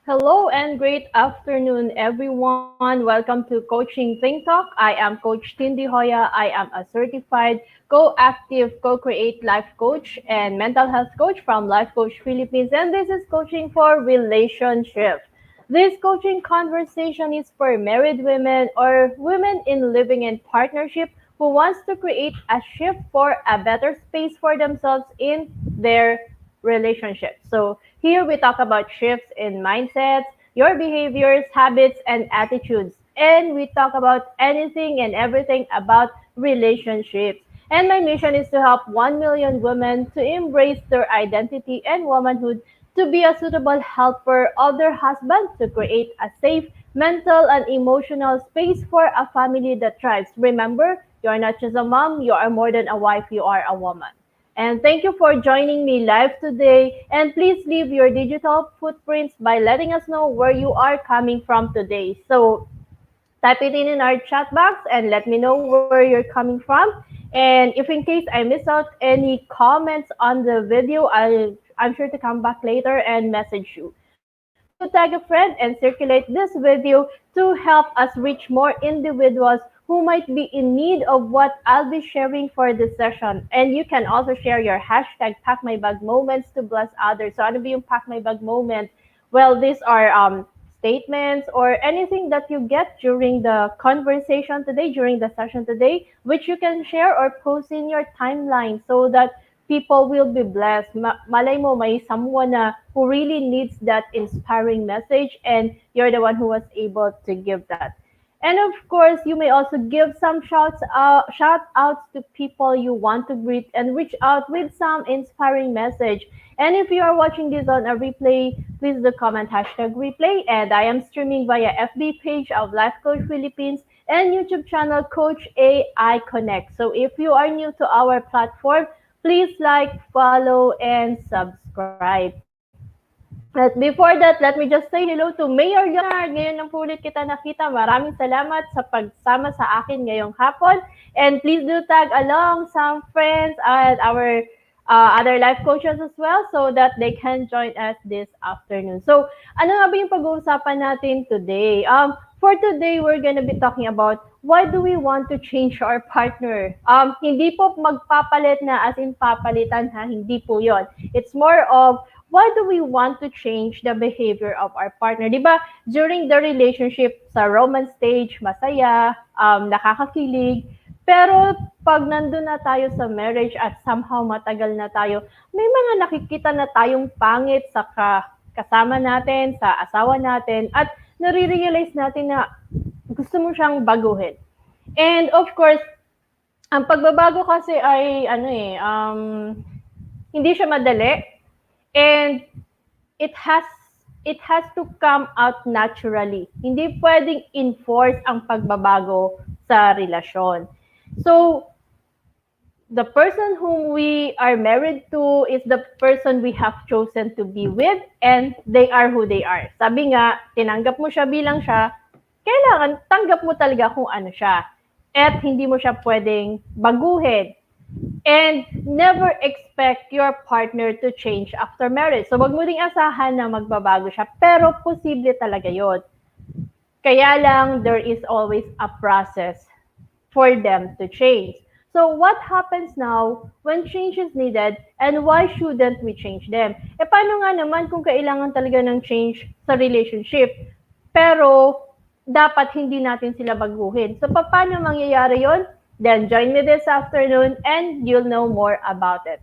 Hello and great afternoon, everyone. Welcome to Coaching Think Talk. I am Coach Tindy Hoya. I am a certified co-active, co-create life coach and mental health coach from Life Coach Philippines. And this is coaching for relationship. This coaching conversation is for married women or women in living in partnership who wants to create a shift for a better space for themselves in their relationship. So here we talk about shifts in mindsets, your behaviors, habits, and attitudes. And we talk about anything and everything about relationships. And my mission is to help 1 million women to embrace their identity and womanhood, to be a suitable helper of their husband, to create a safe mental and emotional space for a family that thrives. Remember, you are not just a mom, you are more than a wife, you are a woman. And thank you for joining me live today. And please leave your digital footprints by letting us know where you are coming from today. So type it in our chat box and let me know where you're coming from. And if in case I miss out any comments on the video, I'm sure to come back later and message you. Please do tag a friend and circulate this video to help us reach more individuals who might be in need of what I'll be sharing for this session. And you can also share your hashtag Pack My Bag Moments to bless others. So ano ba yung Pack My Bag Moment? Well, these are statements or anything that you get during the conversation today, during the session today, which you can share or post in your timeline so that people will be blessed. Malay mo, may someone na who really needs that inspiring message and you're the one who was able to give that. And of course, you may also give some shout outs to people you want to greet and reach out with some inspiring message. And if you are watching this on a replay, please do comment hashtag replay. And I am streaming via FB page of Life Coach Philippines and YouTube channel Coach AI Connect. So if you are new to our platform, please like, follow, and subscribe. At before that, let me just say hello to Mayor Leonard. Ngayon lang po ulit kita nakita. Maraming salamat sa pagsama sa akin ngayong hapon. And please do tag along some friends and our other life coaches as well so that they can join us this afternoon. So, ano nga ba yung pag-uusapan natin today? For today, we're gonna be talking about why do we want to change our partner? Hindi po magpapalit na as in papalitan ha, hindi po yon. It's more of why do we want to change the behavior of our partner? Di ba, during the relationship, sa romance stage, masaya, nakakakilig, pero pag nandun na tayo sa marriage at somehow matagal na tayo, may mga nakikita na tayong pangit sa kasama natin, sa asawa natin, at nare-realize natin na gusto mo siyang baguhin. And of course, ang pagbabago kasi ay hindi siya madali. And it has to come out naturally. Hindi pwedeng enforce ang pagbabago sa relasyon. So, the person whom we are married to is the person we have chosen to be with and they are who they are. Sabi nga, tinanggap mo siya bilang siya, kailangan tanggap mo talaga kung ano siya. At hindi mo siya pwedeng baguhin. And never expect your partner to change after marriage. So, wag mo ding asahan na magbabago siya, pero posible talaga yon. Kaya lang, there is always a process for them to change. So, what happens now when change is needed and why shouldn't we change them? Paano nga naman kung kailangan talaga ng change sa relationship, pero dapat hindi natin sila baguhin. So, paano mangyayari yon? Then join me this afternoon and you'll know more about it.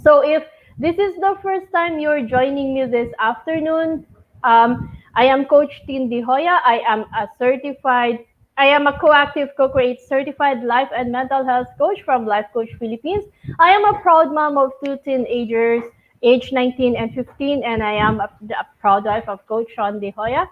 So if this is the first time you're joining me this afternoon, I am Coach Tindy Hoya. I am a co-active, co-create certified life and mental health coach from Life Coach Philippines. I am a proud mom of two teenagers, age 19 and 15, and I am a proud wife of Coach Sean De Hoya.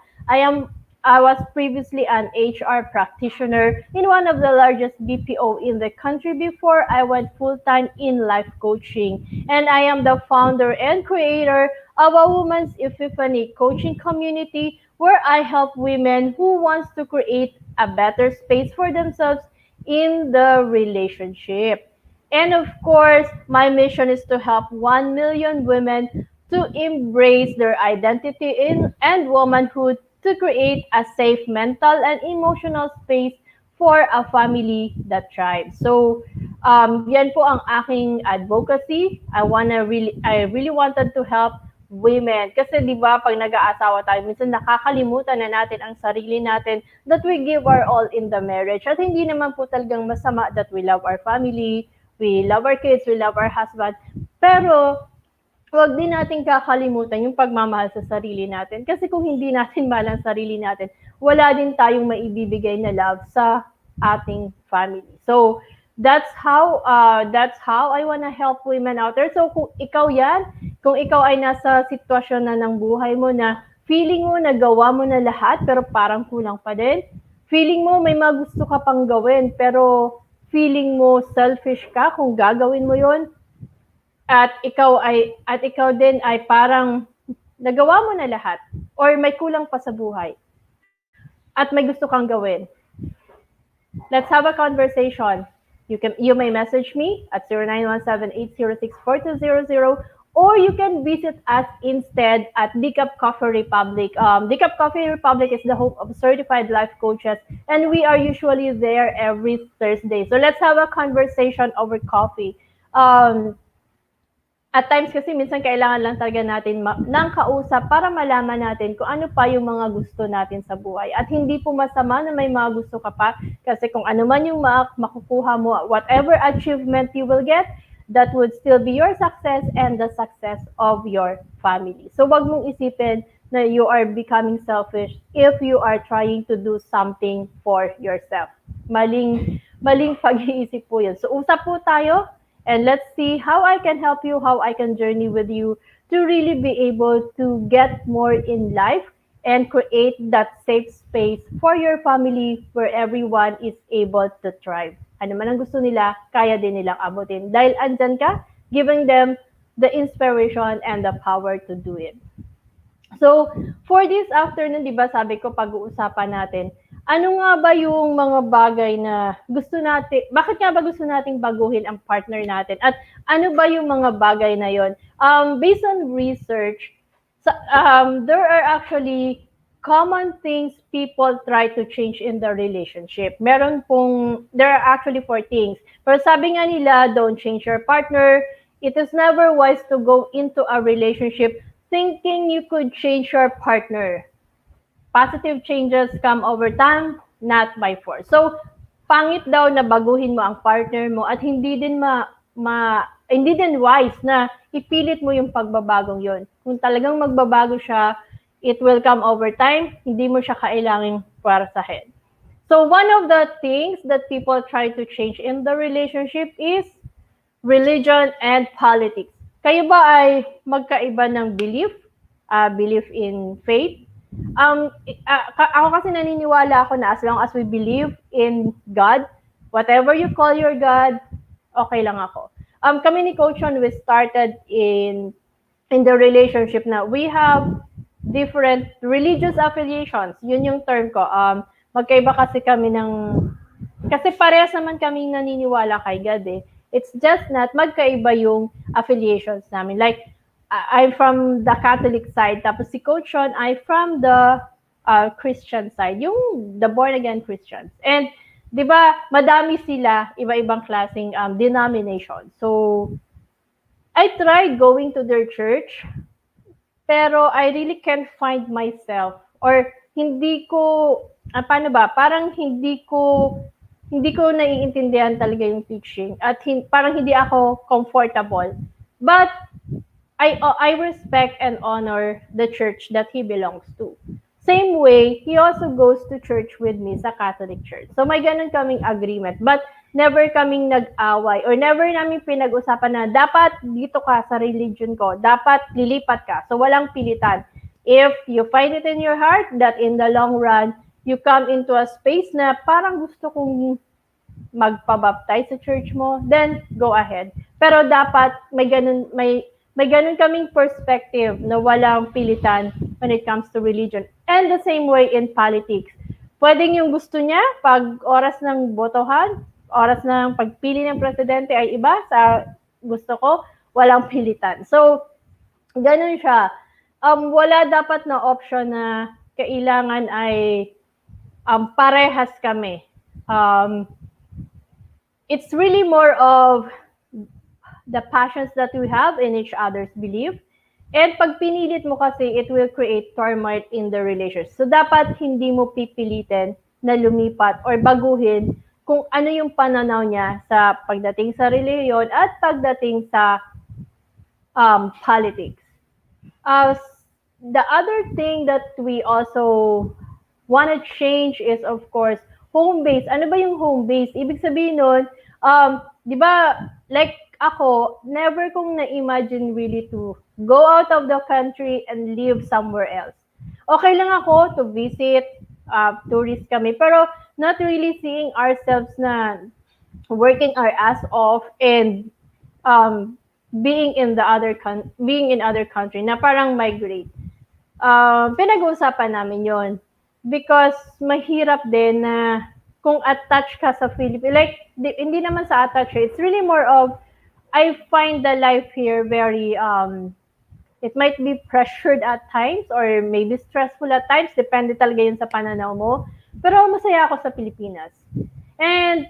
I was previously an HR practitioner in one of the largest BPO in the country before I went full-time in life coaching. And I am the founder and creator of a Women's Epiphany coaching community where I help women who wants to create a better space for themselves in the relationship. And of course, my mission is to help 1 million women to embrace their identity and womanhood, to create a safe mental and emotional space for a family that thrives. So, yan po ang aking advocacy. I really wanted to help women. Kasi di ba, pag nag-aasawa tayo, minsan nakakalimutan na natin ang sarili natin that we give our all in the marriage. At hindi naman po talagang masama that we love our family, we love our kids, we love our husband. Pero, huwag din natin kakalimutan yung pagmamahal sa sarili natin. Kasi kung hindi natin mahal ang sarili natin, wala din tayong maibibigay na love sa ating family. So, that's how I wanna help women out there. So, kung ikaw ay nasa sitwasyon na ng buhay mo na feeling mo nagawa mo na lahat pero parang kulang pa din, feeling mo may mga gusto ka pang gawin pero feeling mo selfish ka kung gagawin mo yon, at ikaw din ay parang nagawa mo na lahat or may kulang pa sa buhay at may gusto kang gawin. Let's have a conversation. You may message me at 0917-806-4200, or you can visit us instead at Decaf Coffee Republic. Decaf Coffee Republic is the home of certified life coaches, and we are usually there every Thursday. So let's have a conversation over coffee. At times kasi minsan kailangan lang talaga natin ng kausap para malaman natin kung ano pa yung mga gusto natin sa buhay. At hindi po masama na may mga gusto ka pa, kasi kung ano man yung makukuha mo, whatever achievement you will get, that would still be your success and the success of your family. So wag mong isipin na you are becoming selfish if you are trying to do something for yourself. Maling pag-iisip po yun. So usap po tayo. And let's see how I can help you, how I can journey with you to really be able to get more in life and create that safe space for your family where everyone is able to thrive. Ano man ang gusto nila, kaya din nilang abutin. Dahil andyan ka, giving them the inspiration and the power to do it. So, for this afternoon, di ba sabi ko pag-uusapan natin, ano nga ba yung mga bagay na gusto natin, bakit nga ba gusto nating baguhin ang partner natin? At ano ba yung mga bagay na yon? Based on research, there are actually common things people try to change in the relationship. There are actually 4 things. Pero sabi nga nila, don't change your partner. It is never wise to go into a relationship thinking you could change your partner. Positive changes come over time, not by force. So, pangit daw na baguhin mo ang partner mo at hindi din wise na ipilit mo yung pagbabagong yon. Kung talagang magbabago siya, it will come over time, hindi mo siya kailangang parasahin. So, one of the things that people try to change in the relationship is religion and politics. Kayo ba ay magkaiba ng belief in faith? Ako kasi naniniwala ako na as long as we believe in God, whatever you call your God, okay lang ako. Kami ni Coach John, we started in the relationship na we have different religious affiliations. Yun yung term ko. Magkaiba kasi kami kasi parehas naman kami naniniwala kay God eh. It's just not magkaiba yung affiliations namin. Like, I'm from the Catholic side, tapos si Coach Sean ay from the Christian side, yung the born-again Christians. And, di ba, madami sila, iba-ibang klaseng denomination. So, I tried going to their church, pero I really can't find myself. Or, parang hindi ko naiintindihan talaga yung teaching. At parang hindi ako comfortable. But, I respect and honor the church that he belongs to. Same way, he also goes to church with me sa Catholic Church. So may ganun kaming agreement. But never kaming nag-away or never namin pinag-usapan na dapat dito ka sa religion ko, dapat lilipat ka. So walang pilitan. If you find it in your heart that in the long run, you come into a space na parang gusto kong magpabaptize sa church mo, then go ahead. Pero dapat may ganun kaming perspective na walang pilitan when it comes to religion. And the same way in politics. Pwedeng yung gusto niya, pag oras ng botohan, oras ng pagpili ng presidente ay iba, sa gusto ko, walang pilitan. So, Gano'n siya. Wala dapat na option na kailangan ay parehas kami. Um, it's really more of the passions that we have in each other's belief. And pag pinilit mo kasi, it will create turmoil in the relationship. So, dapat hindi mo pipilitin na lumipat or baguhin kung ano yung pananaw niya sa pagdating sa reliyon at pagdating sa politics. Uh, the other thing that we also want to change is, of course, home base. Ano ba yung home base? Ibig sabihin nun, di ba, like ako, never kong na-imagine really to go out of the country and live somewhere else. Okay lang ako to visit, tourist kami, pero not really seeing ourselves na working our ass off and being in being in other country na parang migrate. Pinag-uusapan namin yon because mahirap din na kung attached ka sa Philippines, like, hindi naman sa attached, it's really more of, I find the life here very, it might be pressured at times or maybe stressful at times, depende talaga yun sa pananaw mo. Pero masaya ako sa Pilipinas. And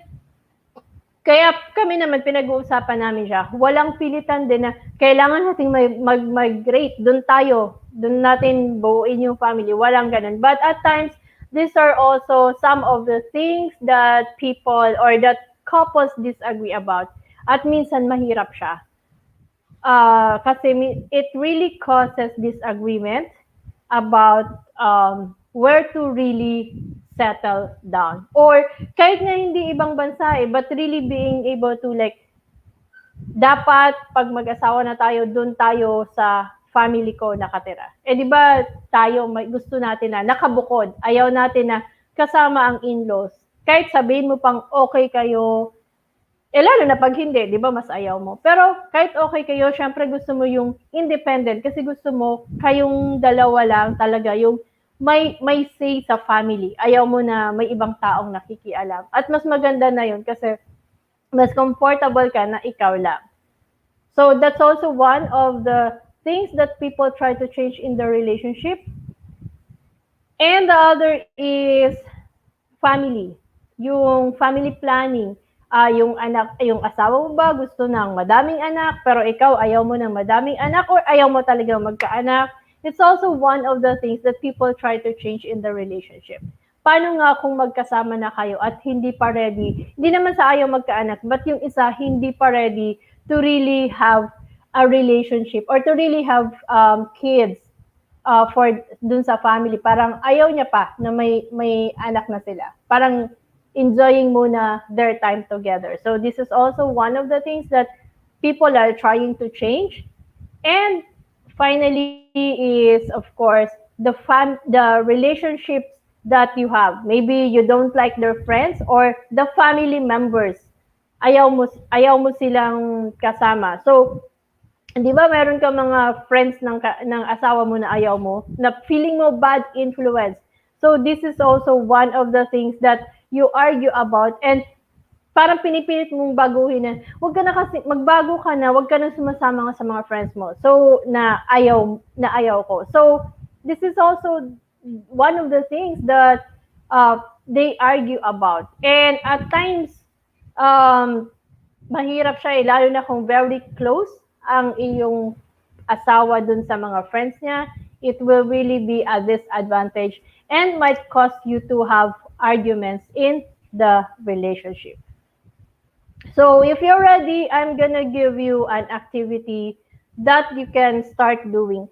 kaya kami naman pinag-uusapan namin siya. Walang pilitan din na kailangan nating mag-migrate. Doon tayo. Doon natin buuin yung family. Walang ganun. But at times, these are also some of the things that people or that couples disagree about. At minsan mahirap siya. Kasi it really causes disagreement about where to really settle down. Or kahit na hindi ibang bansa but really being able to like, dapat pag mag-asawa na tayo, doon tayo sa family ko nakatira. Di ba tayo may gusto natin na nakabukod. Ayaw natin na kasama ang in-laws. Kahit sabihin mo pang okay kayo, lalo na pag hindi, di ba, mas ayaw mo. Pero kahit okay kayo, syempre gusto mo yung independent kasi gusto mo kayong dalawa lang talaga yung may say sa family. Ayaw mo na may ibang taong nakikialam. At mas maganda na yun kasi mas comfortable ka na ikaw lang. So that's also one of the things that people try to change in the relationship. And the other is family. Yung family planning. Yung asawa mo ba gusto ng madaming anak, pero ikaw ayaw mo ng madaming anak or ayaw mo talaga magkaanak? It's also one of the things that people try to change in the relationship. Paano nga kung magkasama na kayo at hindi pa ready, hindi naman sa ayaw magkaanak, but yung isa hindi pa ready to really have a relationship or to really have kids for dun sa family. Parang ayaw niya pa na may anak na sila. Parang enjoying muna their time together. So this is also one of the things that people are trying to change. And finally is, of course, the relationships that you have. Maybe you don't like their friends or the family members. Ayaw mo silang kasama. So di ba meron ka mga friends ng asawa mo na ayaw mo, na feeling mo bad influence. So this is also one of the things that you argue about and parang pinipilit mong baguhin na, wag ka na kasi, magbago ka na, wag ka na sumasama sa mga friends mo. So, na ayaw ko. So, this is also one of the things that they argue about. And at times, mahirap siya lalo na kung very close ang iyong asawa dun sa mga friends niya, it will really be a disadvantage and might cause you to have arguments in the relationship. So if you're ready, I'm gonna give you an activity that you can start doing.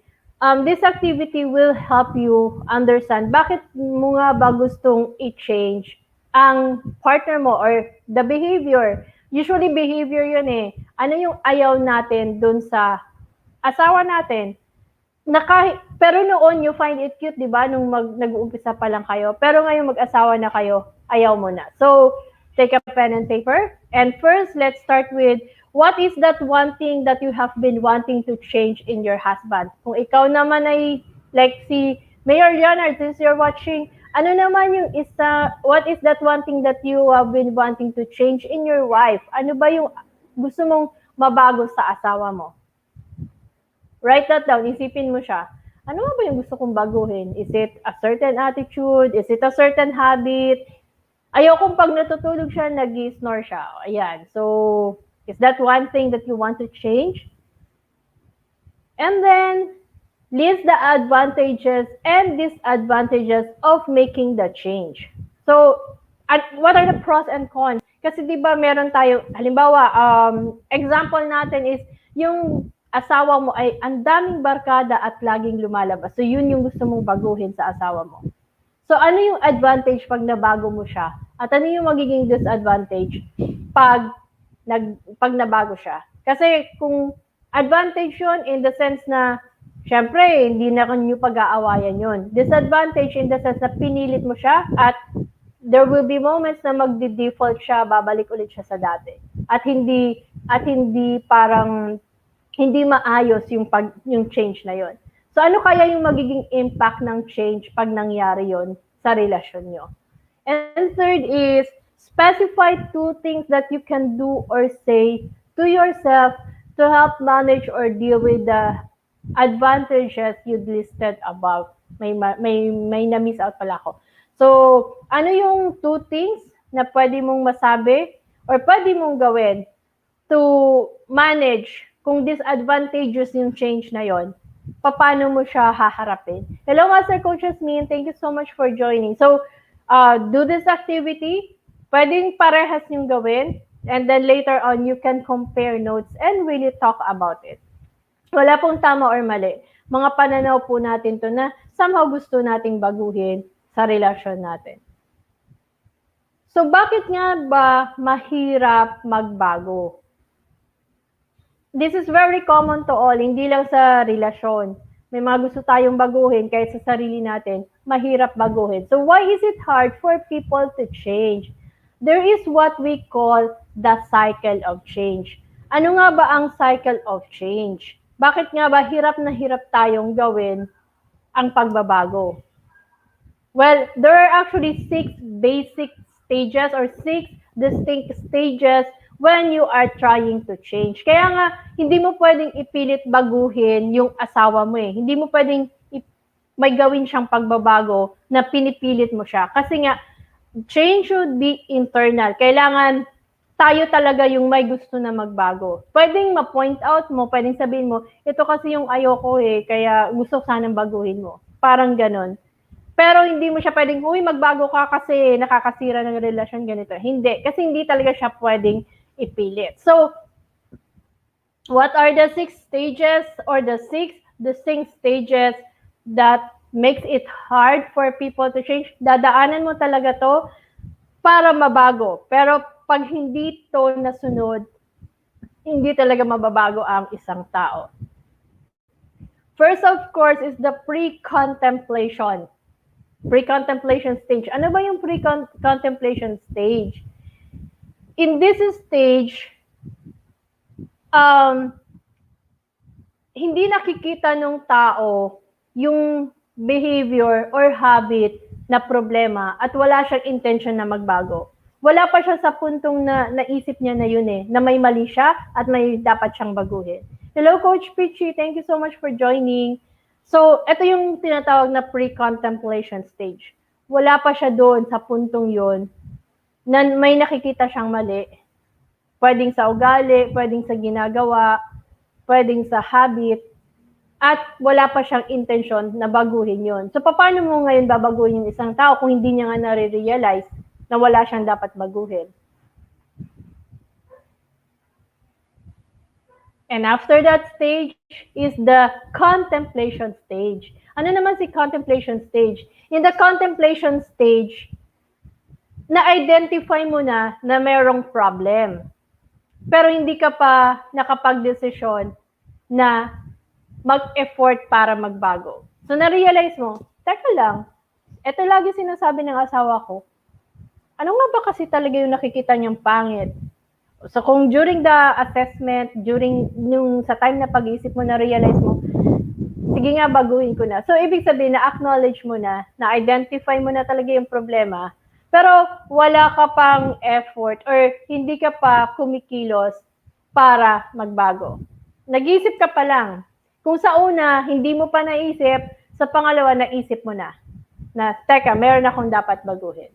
This activity will help you understand bakit mo nga ba gustong i-change ang partner mo or the behavior. Usually behavior yun Ano yung ayaw natin dun sa asawa natin? Pero noon you find it cute, di ba? Nung nag-uumpisa pa lang kayo. Pero ngayon mag-asawa na kayo, ayaw mo na. So, take a pen and paper. And first, let's start with, what is that one thing that you have been wanting to change in your husband? Kung ikaw naman ay, like si Mayor Leonard, since you're watching, ano naman yung what is that one thing that you have been wanting to change in your wife? Ano ba yung gusto mong mabago sa asawa mo? Write that down, isipin mo siya. Ano nga ba yung gusto kong baguhin? Is it a certain attitude? Is it a certain habit? Ayokong pag natutulog siya, nag-snore siya. Ayan. So, is that one thing that you want to change? And then, list the advantages and disadvantages of making the change. So, what are the pros and cons? Kasi di ba meron tayo, halimbawa, example natin is, yung asawa mo ay ang daming barkada at laging lumalabas. So, yun yung gusto mong baguhin sa asawa mo. So, ano yung advantage pag nabago mo siya? At ano yung magiging disadvantage pag pag nabago siya? Kasi kung advantage yun in the sense na, syempre, hindi na kanyo pag-aawayan yun. Disadvantage in the sense na pinilit mo siya at there will be moments na magdi-default siya, babalik ulit siya sa dati. At hindi parang hindi maayos yung change na yon. So ano kaya yung magiging impact ng change pag nangyari yon sa relasyon nyo? And third is, specify 2 things that you can do or say to yourself to help manage or deal with the advantages you listed above. May na-miss out pala ako. So, ano yung 2 things na pwede mong masabi or pwede mong gawin to manage kung disadvantageous yung change na yon, paano mo siya haharapin? Hello, Master Coach Yasmin. Thank you so much for joining. So, do this activity. Pwedeng parehas yung gawin. And then later on, you can compare notes and really talk about it. Wala pong tama or mali. Mga pananaw po natin to na somehow gusto nating baguhin sa relasyon natin. So, bakit nga ba mahirap magbago? This is very common to all, hindi lang sa relasyon. May mga gusto tayong baguhin kahit sa sarili natin, mahirap baguhin. So why is it hard for people to change? There is what we call the cycle of change. Ano nga ba ang cycle of change? Bakit nga ba hirap na hirap tayong gawin ang pagbabago? Well, there are actually 6 basic stages or 6 distinct stages when you are trying to change. Kaya nga, hindi mo pwedeng ipilit baguhin yung asawa mo eh. Hindi mo pwedeng may gawin siyang pagbabago na pinipilit mo siya. Kasi nga, change should be internal. Kailangan tayo talaga yung may gusto na magbago. Pwedeng ma-point out mo, pwedeng sabihin mo, ito kasi yung ayoko eh, kaya gusto sanang baguhin mo. Parang ganon. Pero hindi mo siya pwedeng, uy, magbago ka kasi nakakasira ng relasyon, ganito. Hindi. Kasi hindi talaga siya pwedeng ipilit. So, what are the 6 stages or the 6 distinct stages that makes it hard for people to change? Dadaanan mo talaga to para mabago. Pero pag hindi to nasunod, hindi talaga mababago ang isang tao. First, of course, is the pre-contemplation. Pre-contemplation stage. Ano ba yung pre-contemplation stage? In this stage, hindi nakikita ng tao yung behavior or habit na problema at wala siyang intention na magbago. Wala pa siya sa puntong na naisip niya na yun eh, na may mali siya at may dapat siyang baguhin. Hello, Coach Pichi. Thank you so much for joining. So, ito yung tinatawag na pre-contemplation stage. Wala pa siya doon sa puntong yun na may nakikita siyang mali. Pwedeng sa ugali, pwedeng sa ginagawa, pwedeng sa habit, at wala pa siyang intensyon na baguhin yon. So, paano mo ngayon babaguhin yung isang tao kung hindi niya nga nare-realize na wala siyang dapat baguhin? And after that stage is the contemplation stage. Ano naman si contemplation stage? In the contemplation stage, na-identify mo na merong problem. Pero hindi ka pa nakapag-desisyon na mag-effort para magbago. So, na-realize mo, teka lang, ito lagi sinasabi ng asawa ko, ano nga ba kasi talaga yung nakikita niyang pangit? So, kung during the assessment, sa time na pag-iisip mo, na-realize mo, sige nga, baguhin ko na. So, ibig sabihin, na-acknowledge mo na-identify mo na talaga yung problema, pero wala ka pang effort or hindi ka pa kumikilos para magbago. Nag-iisip ka pa lang. Kung sa una, hindi mo pa naisip, sa pangalawa, naisip mo na teka, meron akong dapat baguhin.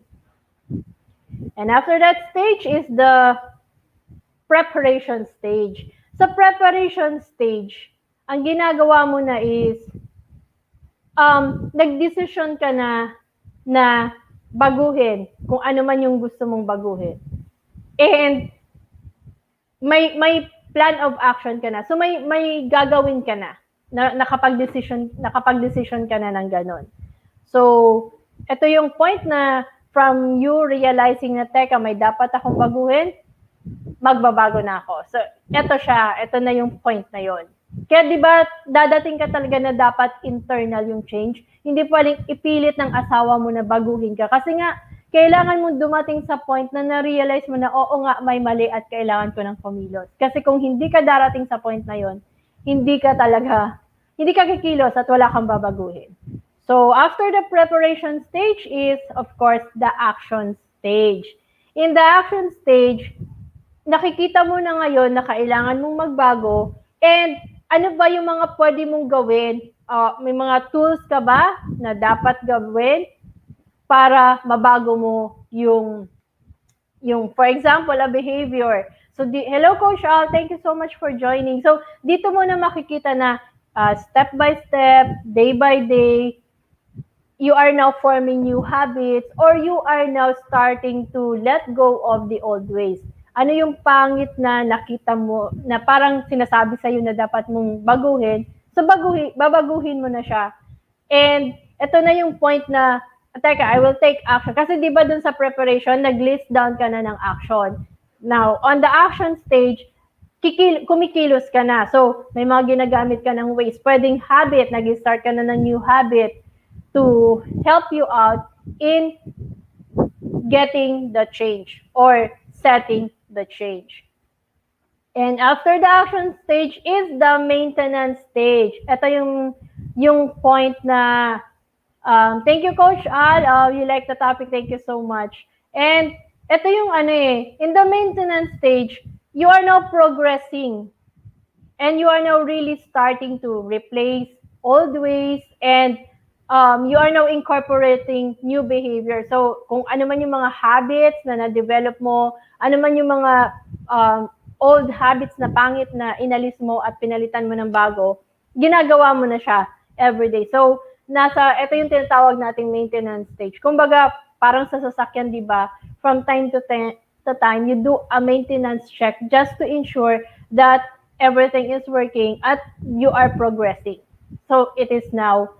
And after that stage is the preparation stage. Sa preparation stage, ang ginagawa mo na is, nagdesisyon ka na baguhin kung ano man yung gusto mong baguhin. And may plan of action ka na. So may gagawin ka na nakapag-decision ka na ng ganon. So, ito yung point na from you realizing na, teka, may dapat akong baguhin, magbabago na ako. So, ito na yung point na yon. Kaya di ba dadating ka talaga na dapat internal yung change? Hindi pwedeng ipilit ng asawa mo na baguhin ka. Kasi nga, kailangan mo dumating sa point na na-realize mo na, oo nga, may mali at kailangan ko ng kumilos. Kasi kung hindi ka darating sa point na yon, hindi ka kikilos at wala kang babaguhin. So, after the preparation stage is, of course, the action stage. In the action stage, nakikita mo na ngayon na kailangan mong magbago, and ano ba yung mga pwede mong gawin? May mga tools ka ba na dapat gawin para mabago mo yung for example, a behavior. So, hello Coach Al, thank you so much for joining. So, dito mo na makikita na step by step, day by day, you are now forming new habits, or you are now starting to let go of the old ways. Ano yung pangit na nakita mo, na parang sinasabi sa'yo na dapat mong baguhin, so babaguhin mo na siya. And ito na yung point na, teka, I will take action. Kasi di ba dun sa preparation, nag-list down ka na ng action. Now, on the action stage, kumikilos ka na. So, may mga ginagamit ka ng ways. Pwedeng habit, nag-start ka na ng new habit to help you out in getting the change or setting the change. And after the action stage is the maintenance stage. Ito yung point na, thank you Coach Al, you like the topic, thank you so much. And ito yung in the maintenance stage, you are now progressing and you are now really starting to replace old ways, and you are now incorporating new behavior. So, kung ano man yung mga habits na na-develop mo, ano man yung mga old habits na pangit na inalis mo at pinalitan mo ng bago, ginagawa mo na siya everyday. So, ito yung tinatawag nating maintenance stage. Kumbaga, parang sa sasakyan, di ba, from time to time, you do a maintenance check just to ensure that everything is working at you are progressing. So, it is now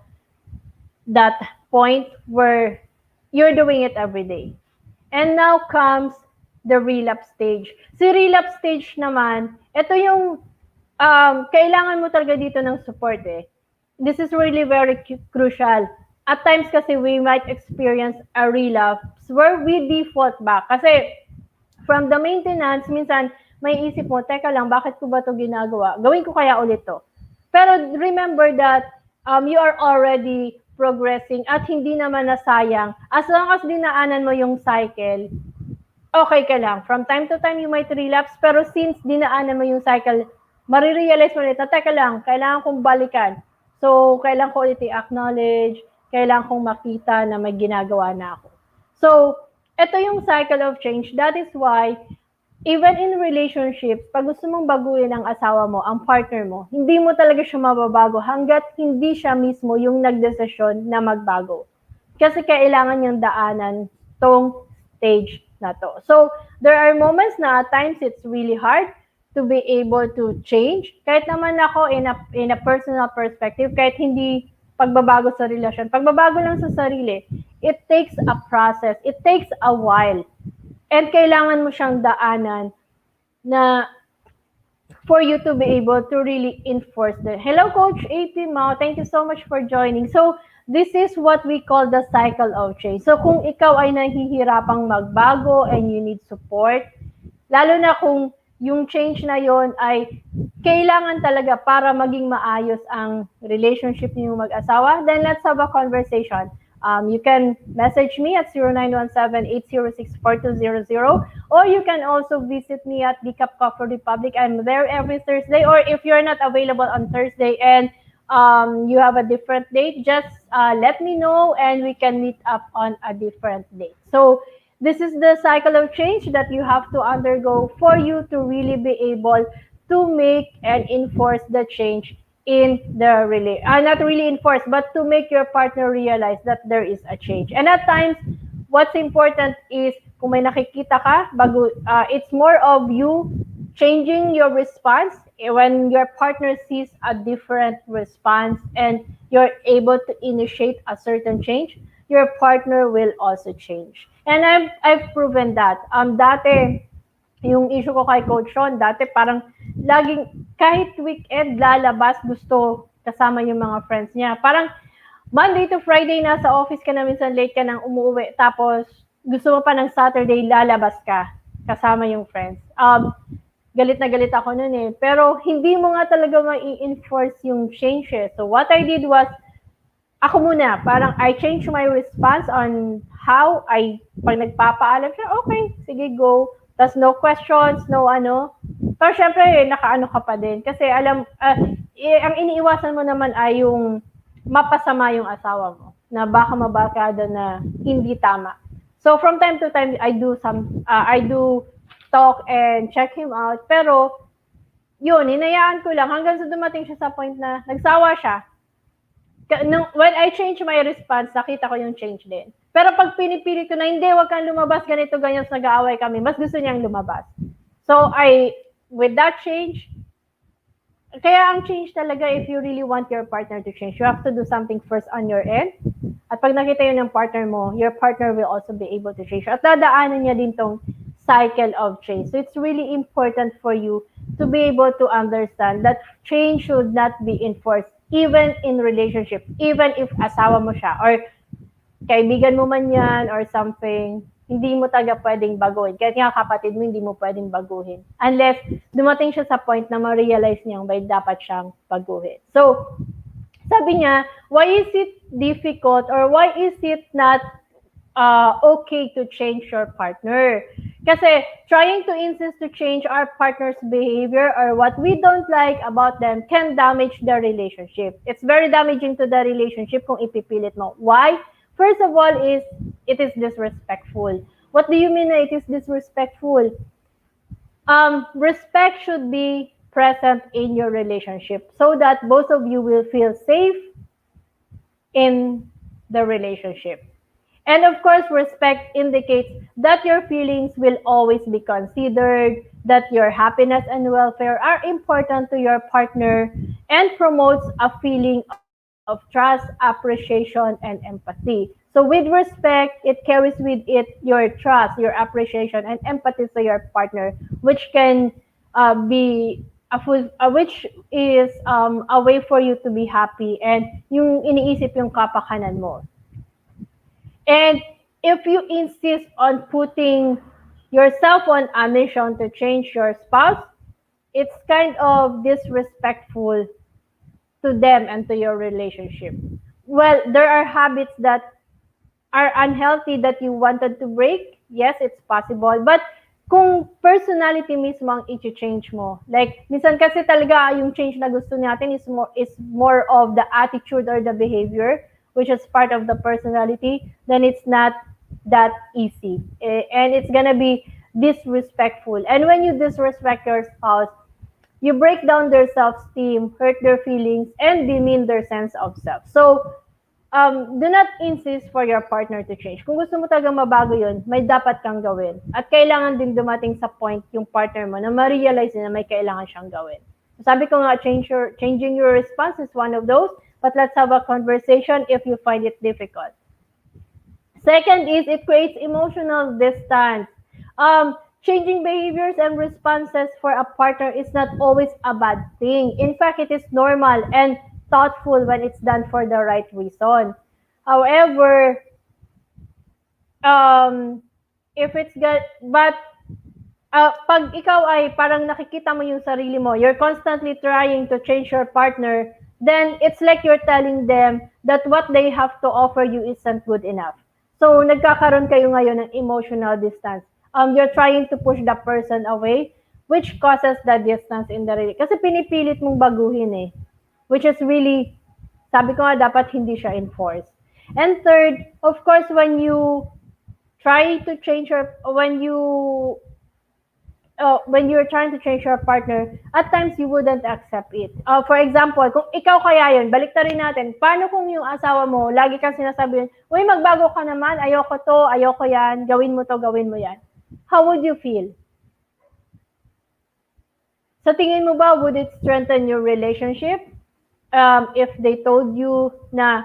that point where you're doing it every day. And now comes the relapse stage. Si relapse stage naman, ito yung kailangan mo talaga dito ng support eh. This is really very crucial. At times kasi we might experience a relapse where we default back. Kasi from the maintenance, minsan may isip mo, teka lang, bakit ko ba ito ginagawa? Gawin ko kaya ulit to. Pero remember that you are already progressing at hindi naman nasayang. As long as dinaanan mo yung cycle, okay ka lang. From time to time, you might relapse, pero since dinaanan mo yung cycle, marirealize mo ulit na, teka lang, kailangan kong balikan. So, kailangan ko ulit i-acknowledge, kailangan kong makita na may ginagawa na ako. So, ito yung cycle of change. That is why, even in relationship, pag gusto mong baguhin ang asawa mo, ang partner mo, hindi mo talaga siya mababago hanggat hindi siya mismo yung nagdesisyon na magbago. Kasi kailangan niyang daanan tong stage na to. So, there are moments na at times it's really hard to be able to change. Kahit naman ako in a personal perspective, kahit hindi pagbabago sa relasyon, pagbabago lang sa sarili, it takes a process. It takes a while. And kailangan mo siyang daanan na for you to be able to really enforce that. Hello, Coach AP Mao. Thank you so much for joining. So, this is what we call the cycle of change. So, kung ikaw ay nahihirapang magbago and you need support, lalo na kung yung change na yon ay kailangan talaga para maging maayos ang relationship niyo mag-asawa, then let's have a conversation. You can message me at 0917-806-4200, or you can also visit me at the Cup Coffee Republic. I'm there every Thursday. Or if you're not available on Thursday and you have a different date, just let me know and we can meet up on a different date. So this is the cycle of change that you have to undergo for you to really be able to make and enforce the change in the not really enforce, but to make your partner realize that there is a change. And at times, what's important is kung may nakikita ka, bago, it's more of you changing your response when your partner sees a different response and you're able to initiate a certain change, your partner will also change. And I've proven that. Dati, yung issue ko kay Coach Sean, dati parang laging, kahit weekend lalabas, gusto kasama yung mga friends niya. Parang Monday to Friday, nasa office ka na, minsan late ka nang umuwi, tapos gusto mo pa ng Saturday, lalabas ka, kasama yung friends. Galit na galit ako nun eh. Pero hindi mo nga talaga mai-enforce yung changes. So what I did was, ako muna, parang I change my response on how pag nagpapaalam siya, okay, sige, go. Tapos no questions, no ano. Pero syempre, nakaano ka pa din. Kasi ang iniiwasan mo naman ay yung mapasama yung asawa mo. Na baka mabarkada na hindi tama. So from time to time, I do talk and check him out. Pero, yun, hinayaan ko lang hanggang sa dumating siya sa point na nagsawa siya. When I change my response, nakita ko yung change din. Pero pag pinipilit ko na, hindi, wag kang lumabas, ganito, ganyan, nag-aaway kami, mas gusto niyang lumabas. So, with that change, kaya ang change talaga, if you really want your partner to change, you have to do something first on your end. At pag nakita yun ng partner mo, your partner will also be able to change. At dadaanan niya din tong cycle of change. So, it's really important for you to be able to understand that change should not be enforced even in relationship, even if asawa mo siya or kaibigan mo man yan or something, hindi mo talaga pwedeng baguhin. Kahit nga kapatid mo, hindi mo pwedeng baguhin. Unless dumating siya sa point na ma-realize niyang may dapat siyang baguhin. So, sabi niya, why is it difficult or why is it not okay to change your partner? Kasi trying to insist to change our partner's behavior or what we don't like about them can damage the relationship. It's very damaging to the relationship kung ipipilit mo. Why? First of all is, it is disrespectful. What do you mean na it is disrespectful? Respect should be present in your relationship so that both of you will feel safe in the relationship. And of course, respect indicates that your feelings will always be considered, that your happiness and welfare are important to your partner, and promotes a feeling of trust, appreciation, and empathy. So with respect, it carries with it your trust, your appreciation, and empathy to your partner, which can be which is a way for you to be happy and yung iniisip yung kapakanan mo. And if you insist on putting yourself on a mission to change your spouse, it's kind of disrespectful to them and to your relationship. Well, there are habits that are unhealthy that you wanted to break. Yes, it's possible. But kung personality mismo ang i-change mo, like, minsan kasi talaga yung change na gusto natin is more of the attitude or the behavior, which is part of the personality, then it's not that easy. And it's gonna be disrespectful. And when you disrespect your spouse, you break down their self-esteem, hurt their feelings, and demean their sense of self. So, do not insist for your partner to change. Kung gusto mo talaga mabago yun, may dapat kang gawin. At kailangan din dumating sa point yung partner mo na ma-realize na may kailangan siyang gawin. Sabi ko nga, changing your response is one of those, but let's have a conversation if you find it difficult. Second is, it creates emotional distance. Changing behaviors and responses for a partner is not always a bad thing. In fact, it is normal and thoughtful when it's done for the right reason. However, if it's good, but pag ikaw ay parang nakikita mo yung sarili mo, you're constantly trying to change your partner, then it's like you're telling them that what they have to offer you isn't good enough. So, nagkakaroon kayo ngayon ng emotional distance. You're trying to push the person away, which causes the distance in the relationship. Kasi pinipilit mong baguhin eh. Which is really, sabi ko nga, dapat hindi siya enforced. And third, of course, when you're trying to change your partner, at times you wouldn't accept it. For example, kung ikaw kaya yun, balik rin natin, paano kung yung asawa mo, lagi kang sinasabi yun, uy, magbago ka naman, ayoko to, ayoko yan, gawin mo to, gawin mo yan. How would you feel? Sa tingin mo ba, would it strengthen your relationship? If they told you na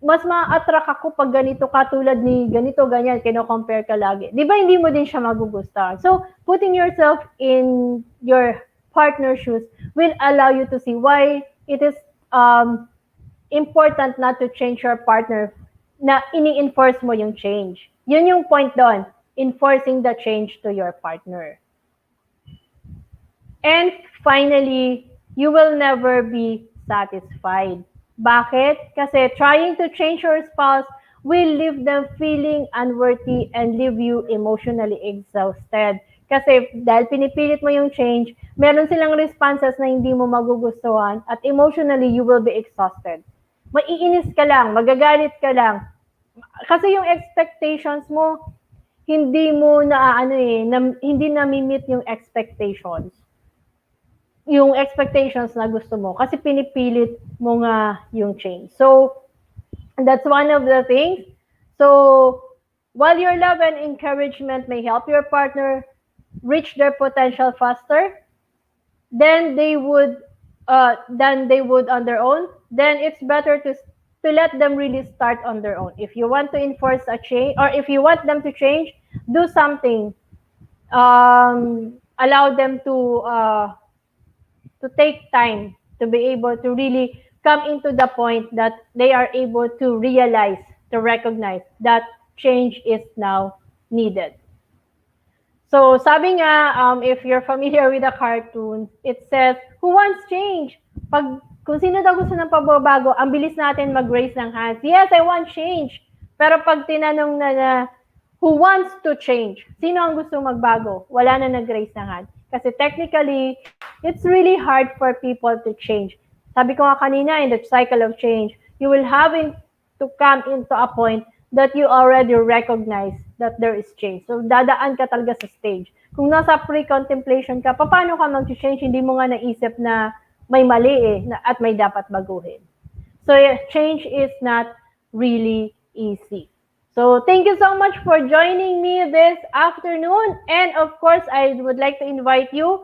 mas ma-attract ako pag ganito ka tulad ni ganito, ganyan, kino-compare ka lagi. Di ba hindi mo din siya magugustuhan? So, putting yourself in your partner's shoes will allow you to see why it is important not to change your partner na ini-enforce mo yung change. Yun yung point doon, enforcing the change to your partner. And finally, you will never be satisfied. Bakit? Kasi trying to change your spouse will leave them feeling unworthy and leave you emotionally exhausted. Kasi dahil pinipilit mo yung change, meron silang responses na hindi mo magugustuhan at emotionally you will be exhausted. Maiinis ka lang, magagalit ka lang. Kasi yung expectations mo, hindi mo hindi na-meet yung expectations yung expectations na gusto mo kasi pinipilit mo nga yung change. So, that's one of the things. So, while your love and encouragement may help your partner reach their potential faster than they would on their own, then it's better to let them really start on their own. If you want to enforce a change or if you want them to change, do something. Allow them to take time to be able to really come into the point that they are able to realize, to recognize that change is now needed. So, sabi nga, if you're familiar with the cartoon, it says, who wants change? Kung sino daw gusto ng pagbabago, ang bilis natin mag-raise ng hands. Yes, I want change. Pero pag tinanong na who wants to change? Sino ang gusto magbago? Wala na nag-raise ng hand. Kasi technically, it's really hard for people to change. Sabi ko nga kanina, in the cycle of change, you will have to come into a point that you already recognize that there is change. So, dadaan ka talaga sa stage. Kung nasa pre-contemplation ka, paano ka mag-change? Hindi mo nga naisip na may mali at may dapat baguhin. So, change is not really easy. So, thank you so much for joining me this afternoon. And of course, I would like to invite you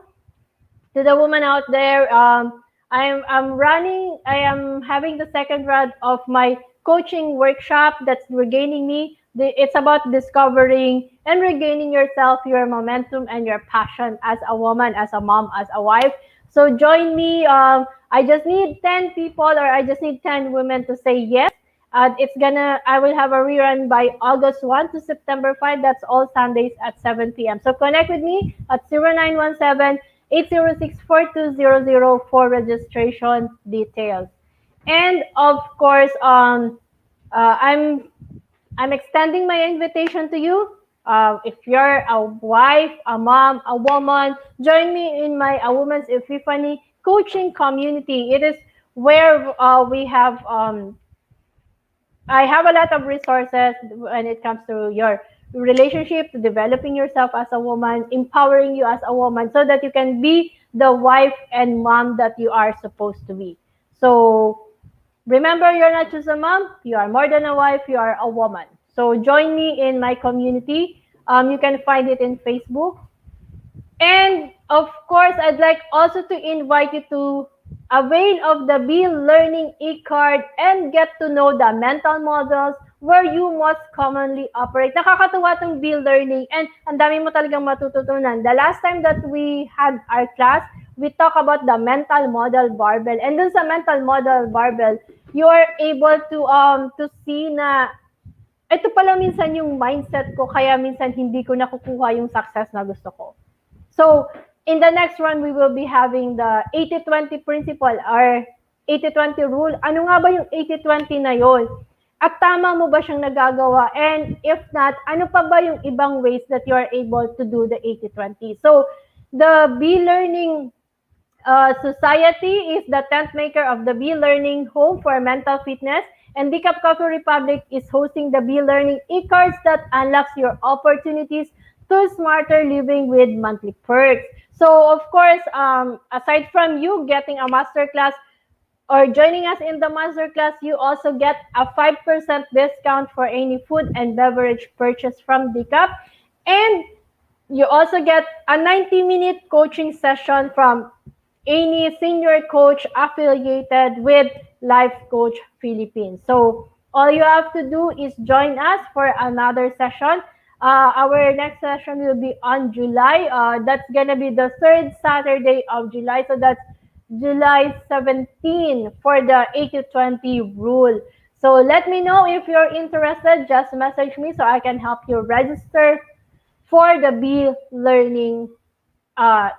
to the woman out there. I am having the second round of my coaching workshop that's regaining me. It's about discovering and regaining yourself, your momentum, and your passion as a woman, as a mom, as a wife. So join me. I just need 10 people, or I just need 10 women to say yes. I will have a rerun by August 1 to September 5. That's all Sundays at 7 p.m. So connect with me at 0917 806 4200 for registration details. And of course, I'm extending my invitation to you. If you're a wife, a mom, a woman, join me in my A Woman's Epiphany coaching community. It is where we have I have a lot of resources when it comes to your relationship, to developing yourself as a woman, empowering you as a woman so that you can be the wife and mom that you are supposed to be. So remember, you're not just a mom, you are more than a wife, you are a woman. So join me in my community. You can find it in Facebook. And of course, I'd like also to invite you to avail of the Be Learning e-card and get to know the mental models where you most commonly operate. Nakakatuwa itong Be Learning and ang dami mo talagang matututunan. The last time that we had our class, we talk about the mental model barbell. And dun sa mental model barbell, you are able to see na ito pala minsan yung mindset ko, kaya minsan hindi ko nakukuha yung success na gusto ko. So, in the next one, we will be having the 80-20 principle, or 80-20 rule. Ano nga ba yung 80-20 na yon? At tama mo ba siyang nagagawa? And if not, ano pa ba yung ibang ways that you are able to do the 80-20? So, the B-Learning Society is the tent maker of the Bee Learning Home for Mental Fitness, and Decaf Coffee Republic is hosting the Bee Learning e-cards that unlocks your opportunities to smarter living with monthly perks. So, of course, aside from you getting a masterclass or joining us in the masterclass, you also get a 5% discount for any food and beverage purchase from Decaf. And you also get a 90-minute coaching session from any senior coach affiliated with Life Coach Philippines. So all you have to do is join us for another session. Our next session will be on July. That's gonna be the third Saturday of July. So that's July 17 for the 80-20 rule. So let me know if you're interested. Just message me so I can help you register for the Be Learning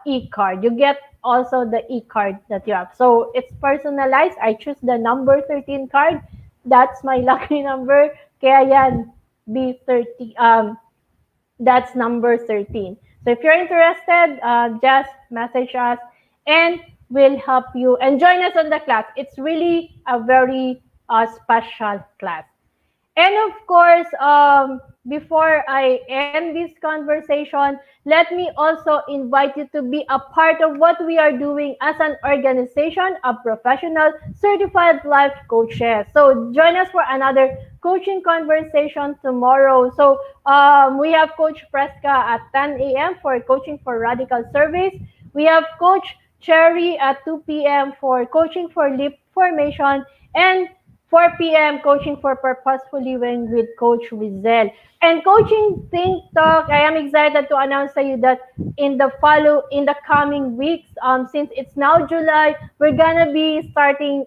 e-card. You get also the e-card that you have. So it's personalized. I choose the number 13 card. That's my lucky number. Kaya yan, B30. That's number 13. So if you're interested, just message us and we'll help you and join us on the class. It's really a very special class. And of course, before I end this conversation, let me also invite you to be a part of what we are doing as an organization of professional certified life coaches. So join us for another coaching conversation tomorrow. So we have Coach Preska at 10 a.m. for coaching for radical service. We have Coach Cherry at 2 p.m. for coaching for leap formation, and 4 p.m. Coaching for Purposeful Living with Coach Rizel. And Coaching Think Talk, I am excited to announce to you that in the coming weeks, since it's now July, we're gonna be starting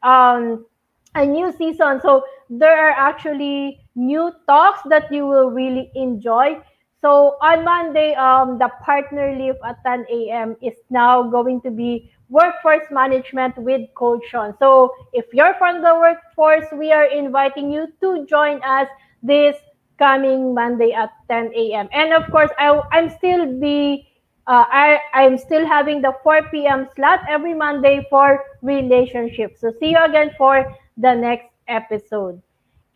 um, a new season. So there are actually new talks that you will really enjoy. So on Monday, the partner leave at 10 a.m. is now going to be workforce management with Coach Sean. So if you're from the workforce, we are inviting you to join us this coming Monday at 10 a.m. And of course, I'm still having the 4 p.m. slot every Monday for relationships. So see you again for the next episode.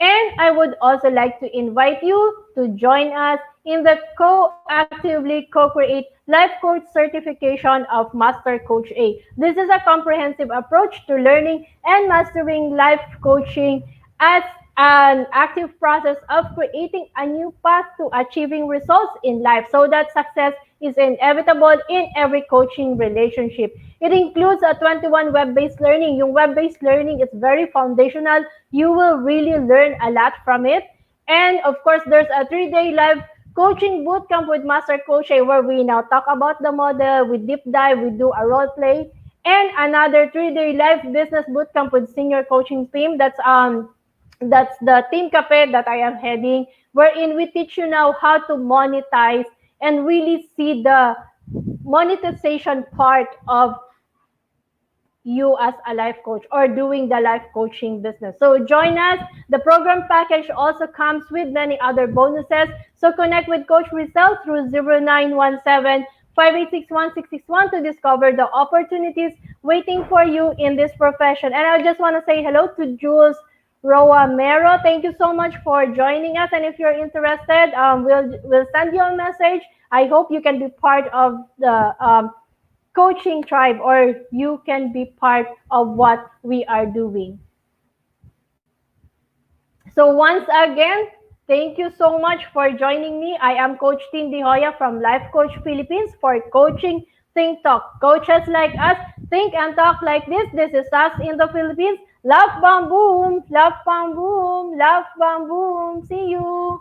And I would also like to invite you to join us in the co-actively co-create life coach certification of Master Coach A. This is a comprehensive approach to learning and mastering life coaching as an active process of creating a new path to achieving results in life so that success is inevitable in every coaching relationship. It includes a 21 web-based learning. Yung web-based learning is very foundational. You will really learn a lot from it. And of course, there's a 3-day live coaching bootcamp with Master Coach A where we now talk about the model, we deep dive, we do a role play, and another 3-day live business bootcamp with senior coaching team. That's the Team Cafe that I am heading, wherein we teach you now how to monetize and really see the monetization part of you as a life coach or doing the life coaching business. So join us. The program package also comes with many other bonuses. So connect with Coach Rizal through 0917 5861661 to discover the opportunities waiting for you in this profession. And I just want to say hello to Jules Roa Mero. Thank you so much for joining us. And if you're interested, we'll send you a message. I hope you can be part of the coaching tribe or you can be part of what we are doing. So once again, thank you so much for joining me. I am Coach Tindy Hoya from Life Coach Philippines for Coaching Think Talk. Coaches like us think and talk like this. This is us in the Philippines. Love, bam, boom. Love, bam, boom. Love, bam, boom. See you.